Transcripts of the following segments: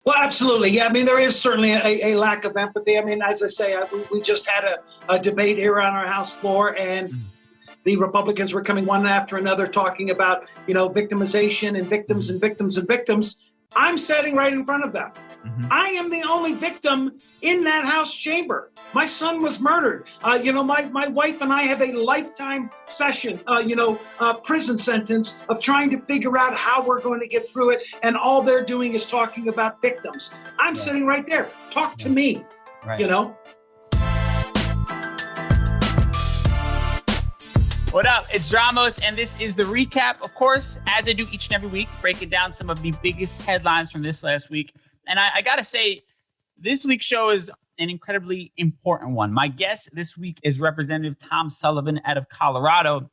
Well, absolutely. Yeah, I mean, there is certainly a lack of empathy. I mean, as I say, we just had a debate here on our House floor, and the Republicans were coming one after another talking about, victimization and victims and victims and victims. I'm sitting right in front of them. I am the only victim in that House chamber. My son was murdered. My wife and I have a lifetime session, prison sentence of trying to figure out how we're going to get through it. And all they're doing is talking about victims. I'm sitting right there. Talk to me, What up? It's Dramos, and this is the recap. Of course, as I do each and every week, breaking down some of the biggest headlines from this last week. And I got to say, this week's show is an incredibly important one. My guest this week is Representative Tom Sullivan out of Colorado.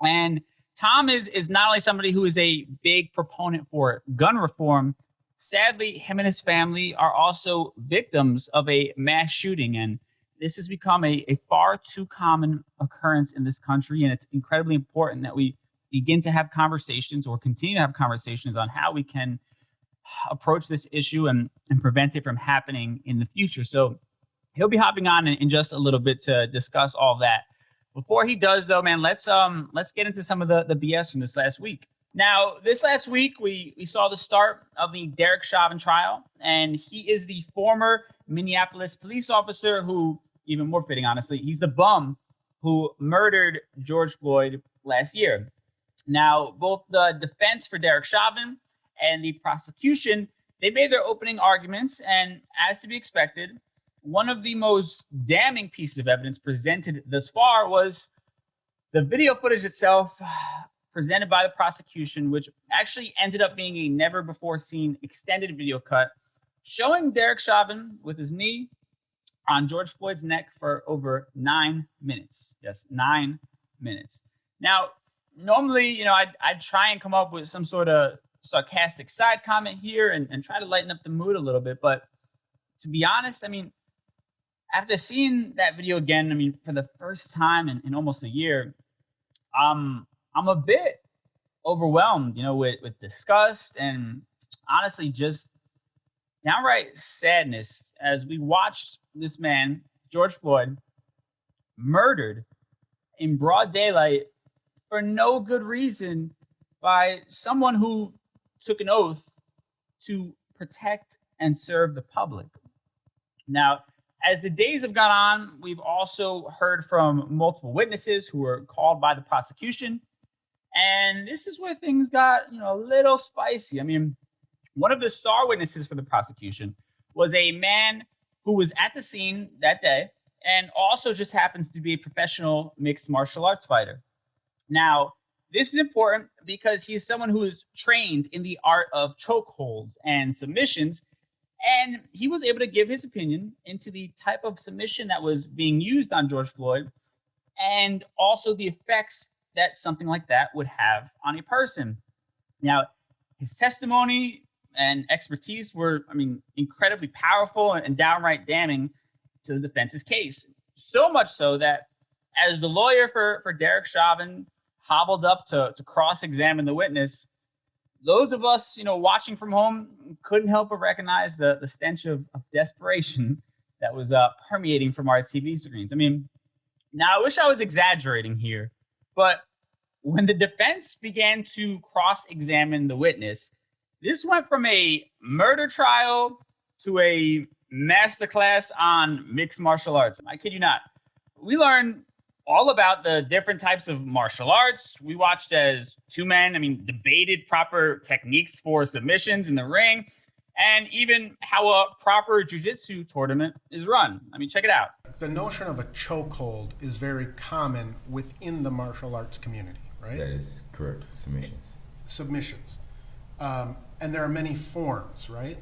And Tom is not only somebody who is a big proponent for gun reform, sadly, him and his family are also victims of a mass shooting. And this has become a far too common occurrence in this country. And it's incredibly important that we begin to have conversations or continue to have conversations on how we can approach this issue and prevent it from happening in the future. So he'll be hopping on in just a little bit to discuss all that. Before he does, though, man, let's get into some of the BS from this last week. Now, this last week, we saw the start of the Derek Chauvin trial, and he is the former Minneapolis police officer who, even more fitting, honestly, he's the bum who murdered George Floyd last year. Now, both the defense for Derek Chauvin and the prosecution, they made their opening arguments, and as to be expected, one of the most damning pieces of evidence presented thus far was the video footage itself presented by the prosecution, which actually ended up being a never-before-seen extended video cut showing Derek Chauvin with his knee on George Floyd's neck for over 9 minutes. Yes, 9 minutes. Now, normally, I'd try and come up with some sort of sarcastic side comment here and try to lighten up the mood a little bit. But to be honest, I mean, after seeing that video again, for the first time in almost a year, I'm a bit overwhelmed, with disgust and honestly just downright sadness as we watched this man, George Floyd, murdered in broad daylight for no good reason by someone who took an oath to protect and serve the public. Now, as the days have gone on, we've also heard from multiple witnesses who were called by the prosecution. And this is where things got, a little spicy. One of the star witnesses for the prosecution was a man who was at the scene that day and also just happens to be a professional mixed martial arts fighter. Now, this is important because he is someone who is trained in the art of chokeholds and submissions, and he was able to give his opinion into the type of submission that was being used on George Floyd and also the effects that something like that would have on a person. Now, his testimony and expertise were, incredibly powerful and downright damning to the defense's case. So much so that as the lawyer for Derek Chauvin hobbled up to cross-examine the witness, those of us, watching from home couldn't help but recognize the stench of desperation that was permeating from our TV screens. Now I wish I was exaggerating here, but when the defense began to cross-examine the witness, this went from a murder trial to a masterclass on mixed martial arts. I kid you not. We learned all about the different types of martial arts. We watched as two men, debated proper techniques for submissions in the ring, and even how a proper jiu-jitsu tournament is run. Check it out. The notion of a chokehold is very common within the martial arts community, right? That is correct. Submissions. And there are many forms, right?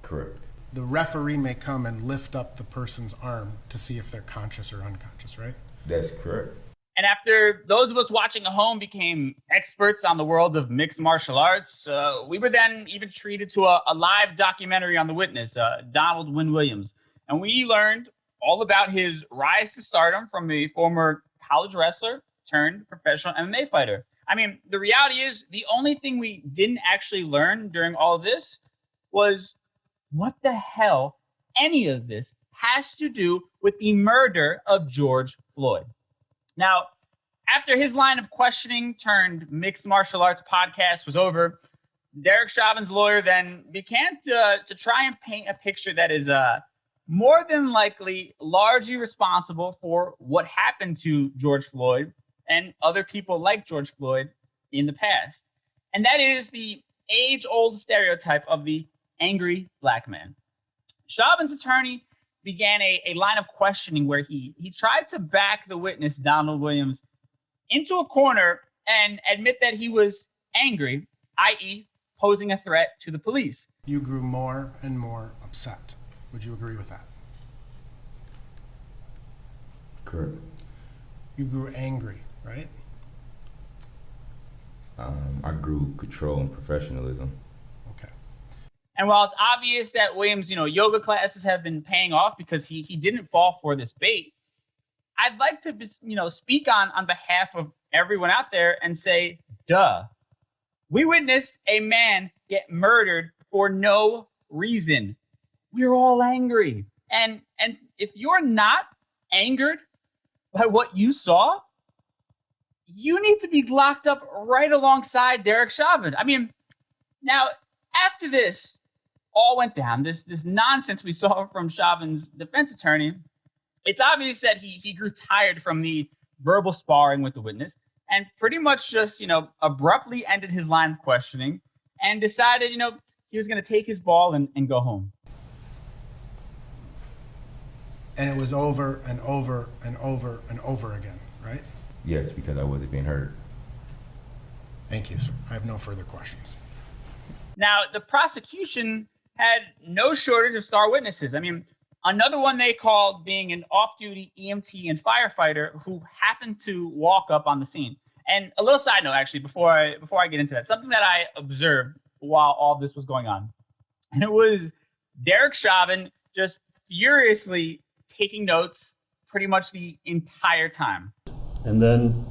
Correct. The referee may come and lift up the person's arm to see if they're conscious or unconscious, right? That's correct. And after those of us watching at home became experts on the world of mixed martial arts, we were then even treated to a live documentary on the witness, Donald Wynn Williams. And we learned all about his rise to stardom from a former college wrestler turned professional MMA fighter. The reality is the only thing we didn't actually learn during all of this was what the hell any of this has to do with the murder of George Floyd. Now, after his line of questioning turned mixed martial arts podcast was over, Derek Chauvin's lawyer then began to try and paint a picture that is more than likely largely responsible for what happened to George Floyd and other people like George Floyd in the past. And that is the age-old stereotype of the angry black man. Chauvin's attorney began a line of questioning where he tried to back the witness, Donald Williams, into a corner and admit that he was angry, i.e., posing a threat to the police. You grew more and more upset. Would you agree with that? Correct. You grew angry, right? I grew control and professionalism. Okay. And while it's obvious that Williams, yoga classes have been paying off because he didn't fall for this bait, I'd like to, speak on behalf of everyone out there and say, duh. We witnessed a man get murdered for no reason. We're all angry. And if you're not angered by what you saw, you need to be locked up right alongside Derek Chauvin. I mean, now, after this all went down, this nonsense we saw from Chauvin's defense attorney, it's obvious that he grew tired from the verbal sparring with the witness and pretty much just, abruptly ended his line of questioning and decided, he was going to take his ball and go home. And it was over and over and over and over again, right? Yes, because I wasn't being heard. Thank you, sir. I have no further questions. Now, the prosecution had no shortage of star witnesses. I mean, another one they called being an off-duty EMT and firefighter who happened to walk up on the scene. And a little side note, actually, before I get into that, something that I observed while all this was going on, and it was Derek Chauvin just furiously taking notes pretty much the entire time. And then,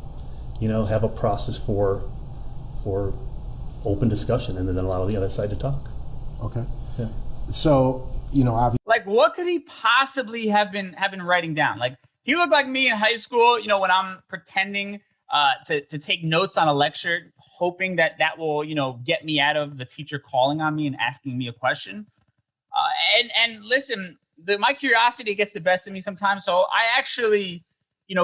have a process for open discussion and then allow the other side to talk. Okay. Yeah. So, obviously. Like, what could he possibly have been writing down? Like, he looked like me in high school, when I'm pretending to take notes on a lecture, hoping that will, get me out of the teacher calling on me and asking me a question. And listen, my curiosity gets the best of me sometimes. So I actually,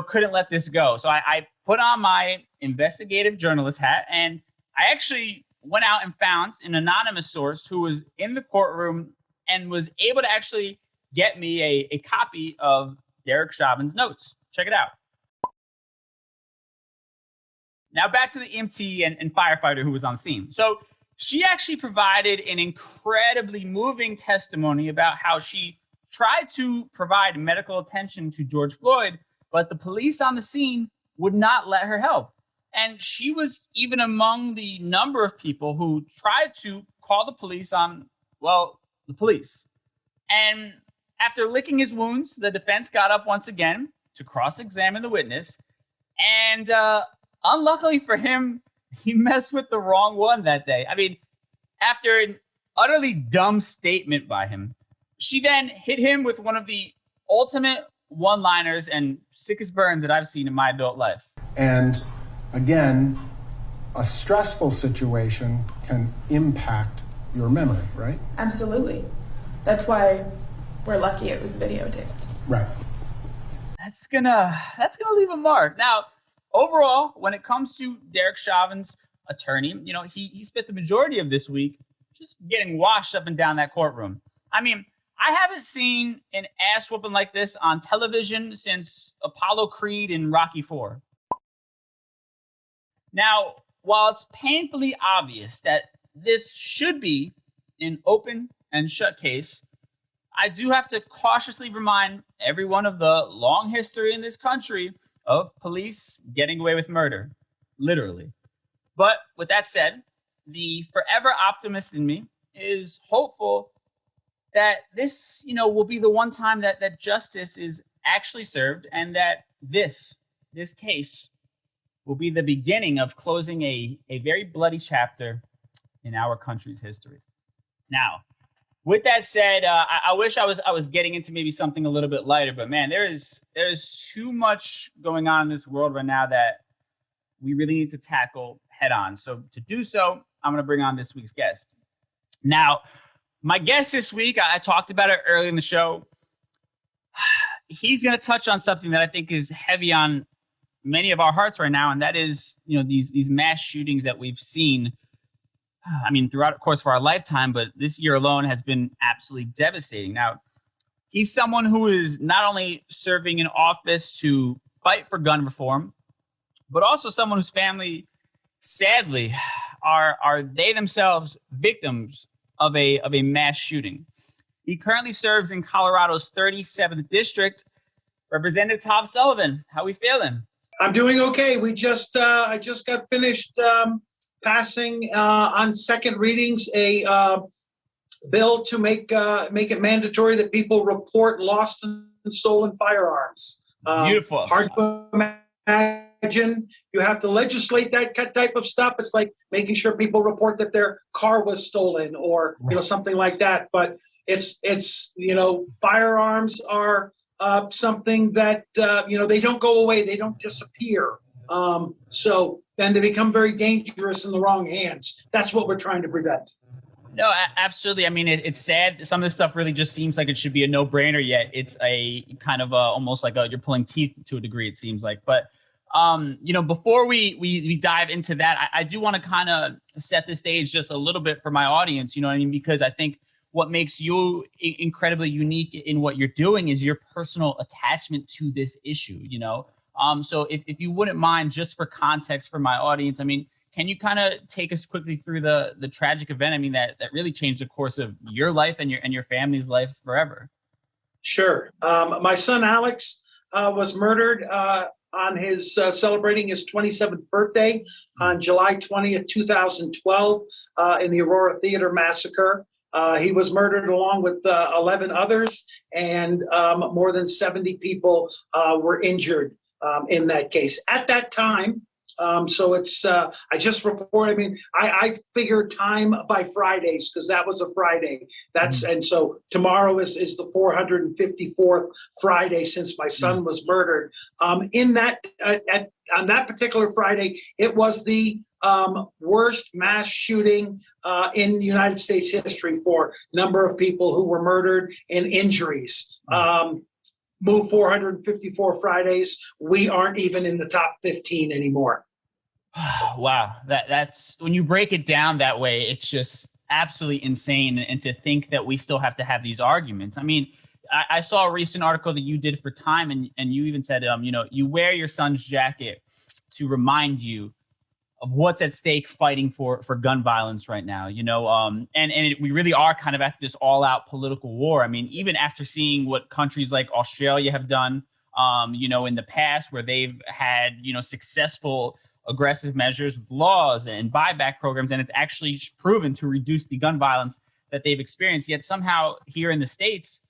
couldn't let this go. So I put on my investigative journalist hat and I actually went out and found an anonymous source who was in the courtroom and was able to actually get me a copy of Derek Chauvin's notes. Check it out. Now back to the EMT and firefighter who was on scene. So she actually provided an incredibly moving testimony about how she tried to provide medical attention to George Floyd, but the police on the scene would not let her help. And she was even among the number of people who tried to call the police on, the police. And after licking his wounds, the defense got up once again to cross-examine the witness. And unluckily for him, he messed with the wrong one that day. I mean, after an utterly dumb statement by him, she then hit him with one of the ultimate one-liners and sickest burns that I've seen in my adult life. And again, a stressful situation can impact your memory, right? Absolutely. That's why we're lucky it was videotaped. Right. That's gonna leave a mark. Now, overall, when it comes to Derek Chauvin's attorney, he spent the majority of this week just getting washed up and down that courtroom. I mean, I haven't seen an ass whooping like this on television since Apollo Creed and Rocky IV. Now, while it's painfully obvious that this should be an open and shut case, I do have to cautiously remind everyone of the long history in this country of police getting away with murder, literally. But with that said, the forever optimist in me is hopeful that this, will be the one time that justice is actually served and that this case will be the beginning of closing a very bloody chapter in our country's history. Now, With that said, I wish I was getting into maybe something a little bit lighter, but man, there's too much going on in this world right now that we really need to tackle head on. So to do so, I'm going to bring on this week's guest. Now, my guest this week, I talked about it early in the show. He's going to touch on something that I think is heavy on many of our hearts right now, and that is, these mass shootings that we've seen. I mean, throughout, of course, for our lifetime, but this year alone has been absolutely devastating. Now, he's someone who is not only serving in office to fight for gun reform, but also someone whose family, sadly, are they themselves victims of a mass shooting. He currently serves in Colorado's 37th district. Representative Tom Sullivan, how we feeling? I'm doing okay. I just got finished passing on second readings a bill to make it mandatory that people report lost and stolen firearms. Beautiful. Hard to imagine. You have to legislate that type of stuff. It's like making sure people report that their car was stolen or something like that. But it's firearms are something that they don't go away. They don't disappear. So then they become very dangerous in the wrong hands. That's what we're trying to prevent. No, absolutely. I mean, it's sad. Some of this stuff really just seems like it should be a no-brainer, yet it's a kind of almost like you're pulling teeth to a degree, it seems like. But, before we dive into that, I do want to kind of set the stage just a little bit for my audience, you know what I mean? Because I think what makes you incredibly unique in what you're doing is your personal attachment to this issue, So if you wouldn't mind, just for context for my audience, I mean, can you kind of take us quickly through the tragic event? I mean, that really changed the course of your life and your family's life forever. Sure. My son, Alex, was murdered on his celebrating his 27th birthday on July 20th, 2012 in the Aurora Theater massacre. He was murdered along with 11 others, and more than 70 people were injured in that case. At that time, so it's, I just report, I mean, I figure time by Fridays because that was a Friday. And so tomorrow is the 454th Friday since my son was murdered. On that particular Friday, it was the worst mass shooting in United States history for number of people who were murdered and injuries. Move 454 Fridays, we aren't even in the top 15 anymore. Wow, that's when you break it down that way, it's just absolutely insane. And to think that we still have to have these arguments. I mean, I saw a recent article that you did for Time, and you even said, you wear your son's jacket to remind you of what's at stake fighting for gun violence right now, we really are kind of at this all-out political war. I mean, even after seeing what countries like Australia have done, in the past where they've had, successful aggressive measures with laws and buyback programs, and it's actually proven to reduce the gun violence that they've experienced. Yet somehow here in the States,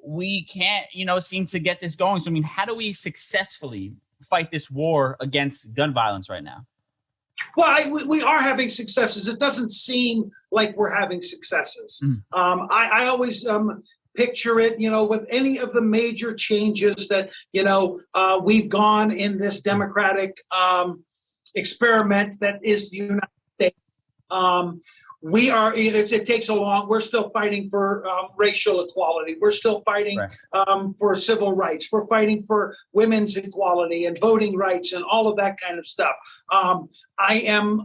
we can't, seem to get this going. So, I mean, how do we successfully fight this war against gun violence right now? Well, we are having successes. It doesn't seem like we're having successes. I always picture it, with any of the major changes that, we've gone in this democratic experiment that is the United States. We are, it takes a long, we're still fighting for racial equality. We're still fighting for civil rights. We're fighting for women's equality and voting rights and all of that kind of stuff. I am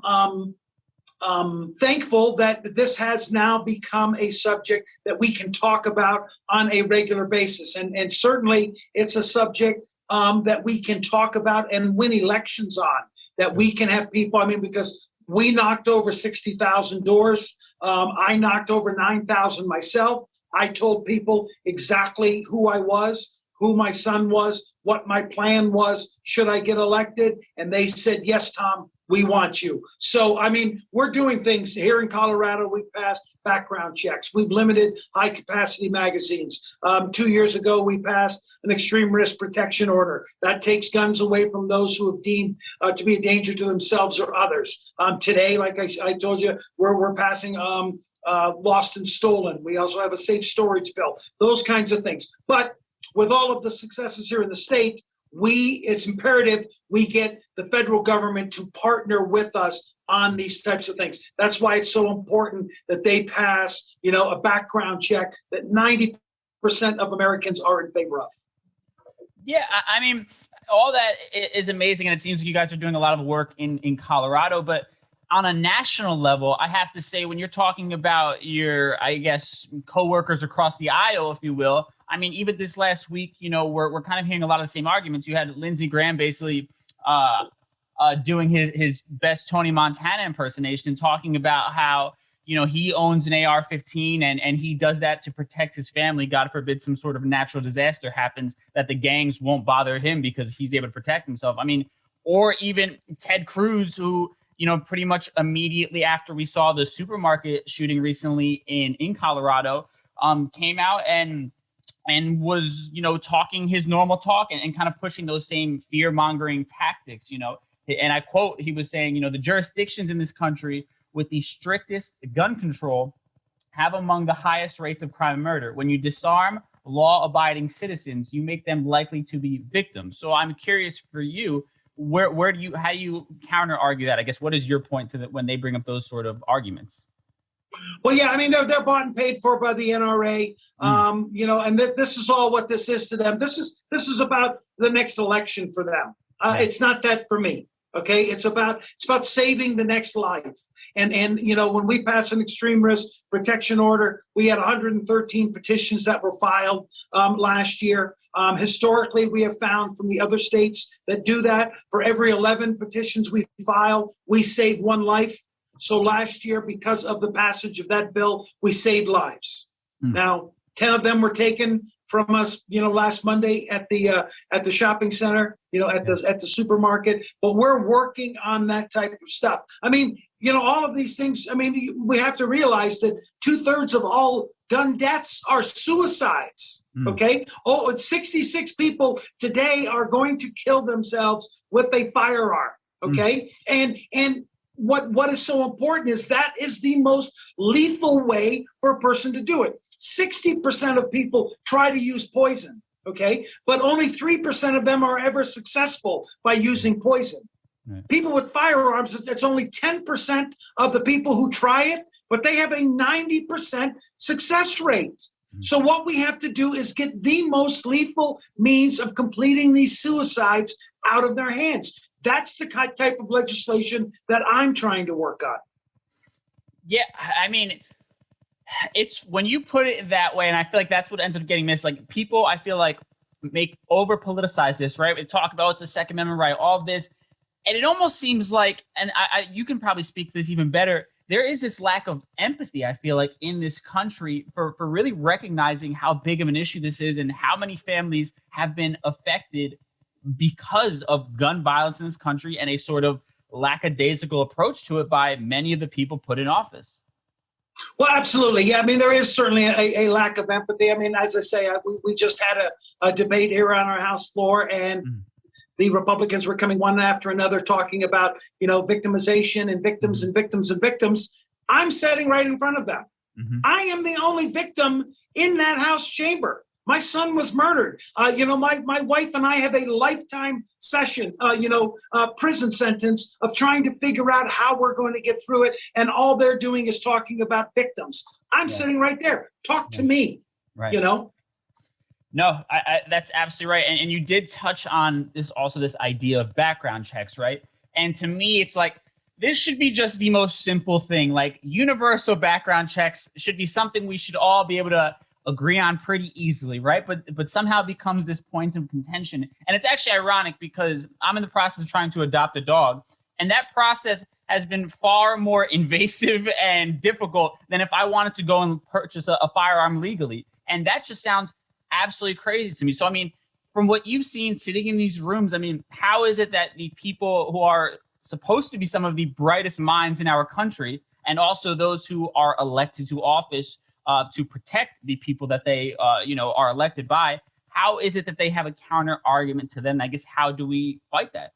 thankful that this has now become a subject that we can talk about on a regular basis. And certainly it's a subject that we can talk about and win elections on, that we can have people, because we knocked over 60,000 doors. I knocked over 9,000 myself. I told people exactly who I was, who my son was, what my plan was, should I get elected? And they said, yes, Tom, we want you. So, we're doing things here in Colorado. We've passed background checks. We've limited high capacity magazines. 2 years ago, we passed an extreme risk protection order that takes guns away from those who have deemed to be a danger to themselves or others. Today, like I told you, we're passing lost and stolen. We also have a safe storage bill, those kinds of things. But with all of the successes here in the state, it's imperative we get the federal government to partner with us on these types of things. That's why it's so important that they pass, a background check that 90% of Americans are in favor of. Yeah, I mean, all that is amazing, and it seems like you guys are doing a lot of work in Colorado, but on a national level, I have to say, when you're talking about your, I guess, coworkers across the aisle, if you will, I mean, even this last week, we're kind of hearing a lot of the same arguments. You had Lindsey Graham basically doing his best Tony Montana impersonation, talking about how, he owns an AR-15 and he does that to protect his family. God forbid some sort of natural disaster happens, that the gangs won't bother him because he's able to protect himself. I mean, or even Ted Cruz, who, pretty much immediately after we saw the supermarket shooting recently in Colorado, came out and was, talking his normal talk and kind of pushing those same fear-mongering tactics, And I quote, he was saying, the jurisdictions in this country with the strictest gun control have among the highest rates of crime and murder. When you disarm law-abiding citizens, you make them likely to be victims. So I'm curious for you, how do you counter argue that? I guess, what is your point to that when they bring up those sort of arguments? Well, yeah, I mean, they're bought and paid for by the NRA, and this is all what this is to them. This is about the next election for them. It's not that for me. Okay, it's about saving the next life. And when we pass an extreme risk protection order, we had 113 petitions that were filed last year. Historically, we have found from the other states that do that, for every 11 petitions we file, we save one life. So last year, because of the passage of that bill, we saved lives. Now, 10 of them were taken from us, last Monday at the shopping center, at the supermarket. But we're working on that type of stuff. I mean, all of these things. I mean, we have to realize that 2/3 of all gun deaths are suicides. Okay. 66 people today are going to kill themselves with a firearm. Okay. And what is so important is that is the most lethal way for a person to do it. 60% of people try to use poison, okay? But only 3% of them are ever successful by using poison. Right. People with firearms, it's only 10% of the people who try it, but they have a 90% success rate. So what we have to do is get the most lethal means of completing these suicides out of their hands. That's the type of legislation that I'm trying to work on. Yeah, I mean, it's when you put it that way, and I feel like that's what ends up getting missed. Like, people, I feel like, make over politicize this, right? We talk about it's a Second Amendment right, all of this, and it almost seems like, and you can probably speak to this even better, there is this lack of empathy, I feel like, in this country for really recognizing how big of an issue this is and how many families have been affected because of gun violence in this country and a sort of lackadaisical approach to it by many of the people put in office. Well, absolutely. Yeah, I mean, there is certainly a lack of empathy. I mean, as I say, we just had a debate here on our House floor, and the Republicans were coming one after another talking about, victimization and victims and victims and victims. I'm sitting right in front of them. I am the only victim in that House chamber. My son was murdered. My wife and I have a lifetime prison sentence of trying to figure out how we're going to get through it. And all they're doing is talking about victims. I'm sitting right there. Talk to me, right. No, that's absolutely right. And you did touch on this idea of background checks, right? And to me, it's like, this should be just the most simple thing. Like, universal background checks should be something we should all be able to agree on pretty easily, right? But somehow it becomes this point of contention. And it's actually ironic because I'm in the process of trying to adopt a dog, and that process has been far more invasive and difficult than if I wanted to go and purchase a firearm legally. And that just sounds absolutely crazy to me. So, I mean, from what you've seen sitting in these rooms, I mean, how is it that the people who are supposed to be some of the brightest minds in our country, and also those who are elected to office to protect the people that they, are elected by, how is it that they have a counter argument to them? I guess, how do we fight that?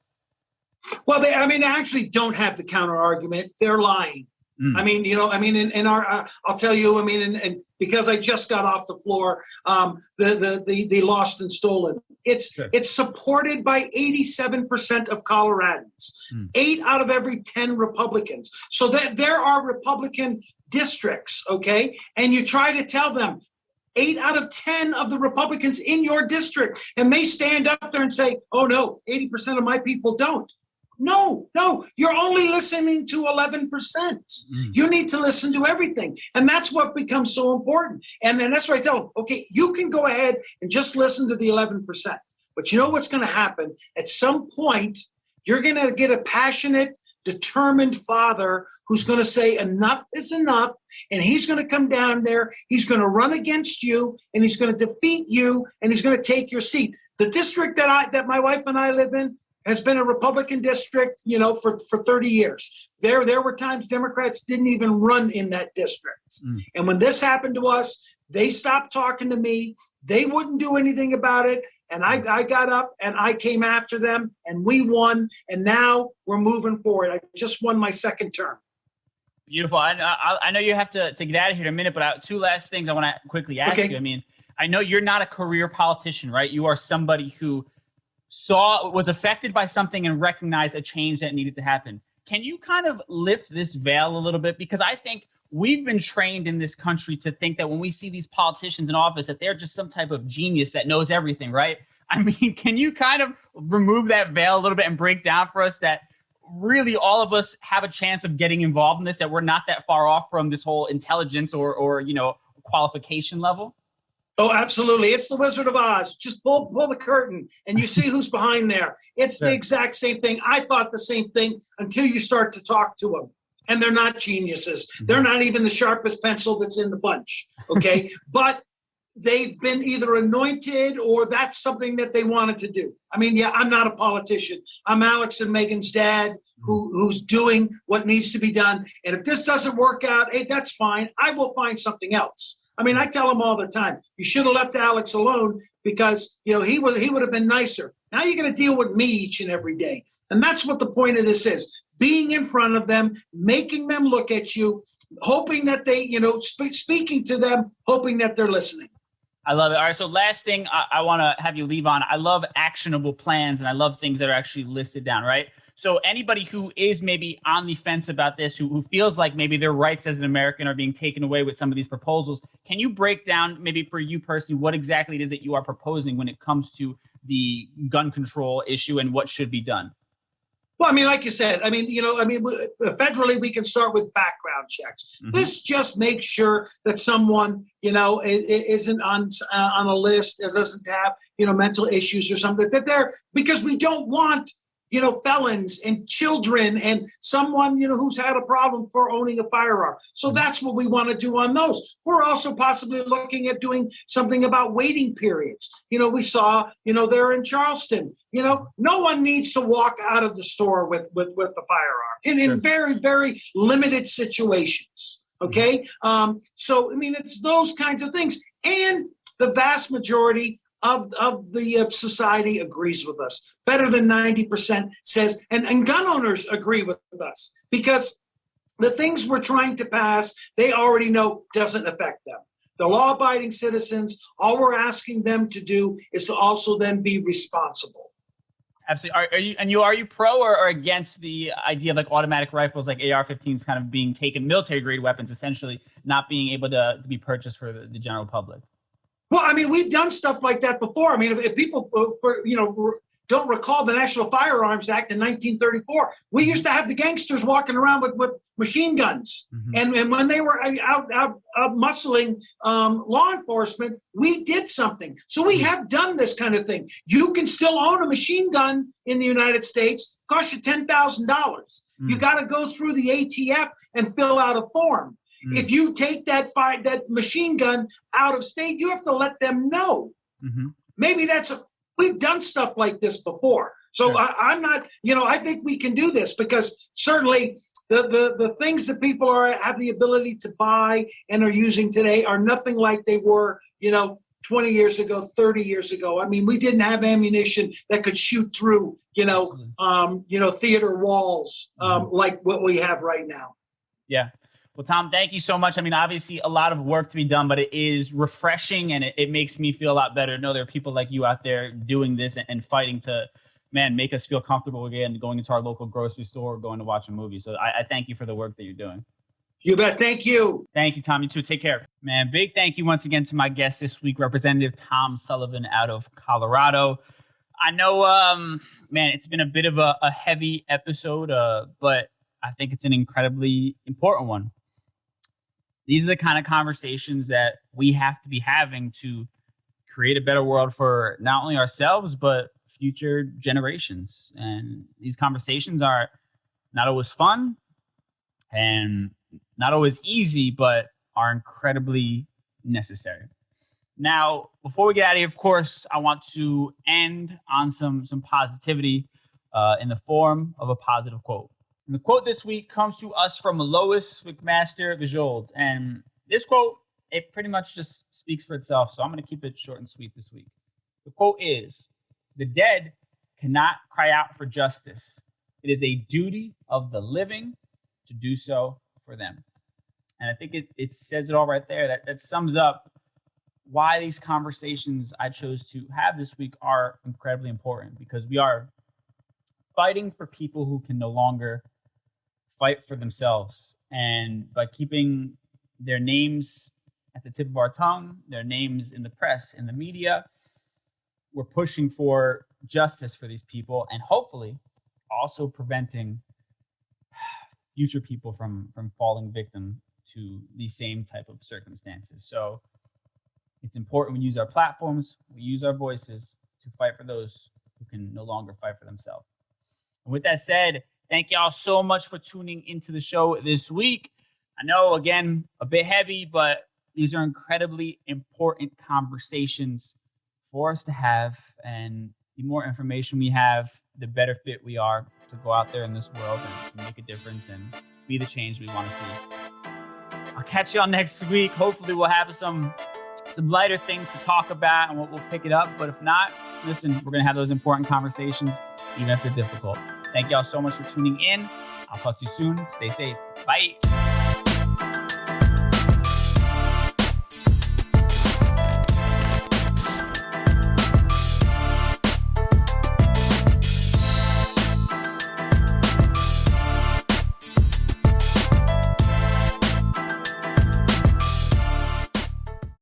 Well, they actually don't have the counter argument. They're lying. I mean, in our, I'll tell you, and because I just got off the floor, the lost and stolen, it's supported by 87% of Coloradans, 8 out of every 10 Republicans. So that there are Republican districts, okay? And you try to tell them 8 out of 10 of the Republicans in your district, and they stand up there and say, oh no, 80% of my people don't. No, you're only listening to 11%. You need to listen to everything. And that's what becomes so important. And then that's why I tell them, okay, you can go ahead and just listen to the 11%. But you know what's going to happen? At some point, you're going to get a passionate, determined father who's going to say enough is enough. And he's going to come down there. He's going to run against you, and he's going to defeat you, and he's going to take your seat. The district that my wife and I live in has been a Republican district, for 30 years. There were times Democrats didn't even run in that district. And when this happened to us, they stopped talking to me. They wouldn't do anything about it. And I got up and I came after them, and we won. And now we're moving forward. I just won my second term. Beautiful. I know you have to get out of here in a minute, but 2 last things I want to quickly ask you. I mean, I know you're not a career politician, right? You are somebody who was affected by something and recognized a change that needed to happen. Can you kind of lift this veil a little bit? Because I think we've been trained in this country to think that when we see these politicians in office, that they're just some type of genius that knows everything, right? I mean, can you kind of remove that veil a little bit and break down for us that really all of us have a chance of getting involved in this, that we're not that far off from this whole intelligence or qualification level? Oh, absolutely. It's the Wizard of Oz. Just pull the curtain and you see who's behind there. It's the exact same thing. I thought the same thing until you start to talk to them. And they're not geniuses. They're not even the sharpest pencil that's in the bunch, okay? But they've been either anointed or that's something that they wanted to do. I mean, I'm not a politician. I'm Alex and Megan's dad who's doing what needs to be done. And if this doesn't work out, hey, that's fine. I will find something else. I mean, I tell them all the time, you should have left Alex alone because, he would have been nicer. Now you're going to deal with me each and every day. And that's what the point of this is. Being in front of them, making them look at you, hoping that they, speaking to them, hoping that they're listening. I love it. All right. So last thing I want to have you leave on. I love actionable plans and I love things that are actually listed down, right? So anybody who is maybe on the fence about this, who feels like maybe their rights as an American are being taken away with some of these proposals, can you break down maybe for you personally what exactly it is that you are proposing when it comes to the gun control issue and what should be done? Well, I mean, like you said, federally, we can start with background checks. This just makes sure that someone, isn't on a list, doesn't have, mental issues or something because we don't want, felons and children and someone, who's had a problem for owning a firearm. So that's what we want to do on those. We're also possibly looking at doing something about waiting periods. We saw, there in Charleston, no one needs to walk out of the store with the firearm in very, very limited situations. Okay. So, it's those kinds of things. And the vast majority of the society agrees with us. Better than 90% says, and gun owners agree with us because the things we're trying to pass, they already know doesn't affect them. The law-abiding citizens, all we're asking them to do is to also then be responsible. Absolutely. Are you pro or against the idea of like automatic rifles, like AR-15s kind of being taken, military grade weapons, essentially not being able to be purchased for the general public? Well, we've done stuff like that before. If people, don't recall the National Firearms Act in 1934, we used to have the gangsters walking around with machine guns. And when they were out muscling law enforcement, we did something. So we have done this kind of thing. You can still own a machine gun in the United States, cost you $10,000. You got to go through the ATF and fill out a form. If you take that machine gun out of state, you have to let them know. Maybe we've done stuff like this before. So I'm not, I think we can do this because certainly the things that people have the ability to buy and are using today are nothing like they were, 20 years ago, 30 years ago. We didn't have ammunition that could shoot through, theater walls like what we have right now. Yeah. Well, Tom, thank you so much. I mean, obviously a lot of work to be done, but it is refreshing and it makes me feel a lot better to know there are people like you out there doing this and fighting to, man, make us feel comfortable again, going into our local grocery store, going to watch a movie. So I thank you for the work that you're doing. You bet. Thank you. Thank you, Tom. You too. Take care. Man, big thank you once again to my guest this week, Representative Tom Sullivan out of Colorado. I know, man, it's been a bit of a heavy episode, but I think it's an incredibly important one. These are the kind of conversations that we have to be having to create a better world for not only ourselves, but future generations. And these conversations are not always fun and not always easy, but are incredibly necessary. Now, before we get out of here, of course, I want to end on some positivity in the form of a positive quote. And the quote this week comes to us from Lois McMaster-Vijold. And this quote, it pretty much just speaks for itself. So I'm going to keep it short and sweet this week. The quote is, "The dead cannot cry out for justice. It is a duty of the living to do so for them." And I think it says it all right there. That sums up why these conversations I chose to have this week are incredibly important, because we are fighting for people who can no longer fight for themselves. And by keeping their names at the tip of our tongue, their names in the press, in the media, we're pushing for justice for these people and hopefully also preventing future people from falling victim to the same type of circumstances. So it's important we use our platforms, we use our voices to fight for those who can no longer fight for themselves. And with that said, thank y'all so much for tuning into the show this week. I know, again, a bit heavy, but these are incredibly important conversations for us to have. And the more information we have, the better fit we are to go out there in this world and make a difference and be the change we want to see. I'll catch y'all next week. Hopefully we'll have some lighter things to talk about and we'll pick it up. But if not, listen, we're going to have those important conversations, even if they're difficult. Thank y'all so much for tuning in. I'll talk to you soon. Stay safe. Bye.